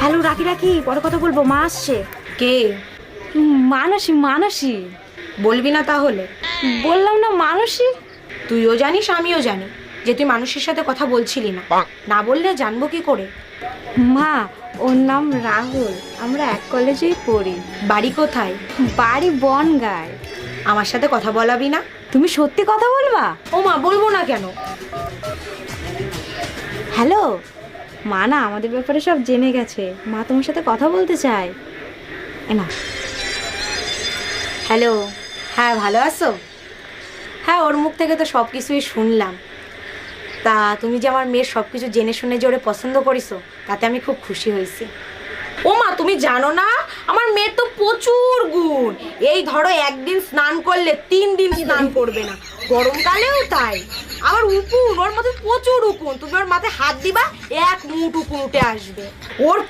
Hello, রাখি রাখি, পরে কথা বলবো, মা আসছে। কে? মানসী মানসী। বলবি না তাহলে? বললাম না মানসী। তুইও জানিস আমিও জানি যে তুই মানুষের সাথে কথা বলছিলি না। না বললে জানবো কি করে? মা, ওর নাম রাহুল, আমরা এক কলেজেই পড়ি। বাড়ি কোথায়? বাড়ি বনগাঁয়। আমার সাথে কথা বলাবি না? তুমি সত্যি কথা বলবা? ও মা, বলবো না কেন? হ্যালো, মা না আমাদের ব্যাপারে সব জেনে গেছে, মা তোমার সাথে কথা বলতে চায়। না। হ্যালো। হ্যাঁ, ভালো আছো? হ্যাঁ, ওর মুখ থেকে তো সব কিছুই শুনলাম। তা তুমি যে আমার মেয়ের সব কিছু জেনে শুনে যে ওরে পছন্দ করিছো, তাতে আমি খুব খুশি হয়েছি। ও মা, তুমি জানো না আমার মেয়ের তো প্রচুর গুণ। এই ধরো একদিন স্নান করলে 3 দিন স্নান করবে না, গরমকালেও তাই। আবার উকুন, ওর মধ্যে প্রচুর উকুন, তুমি ওর মাথায় হাত দিবা 1 মুঠ উকুন উঠে আসবে। ওর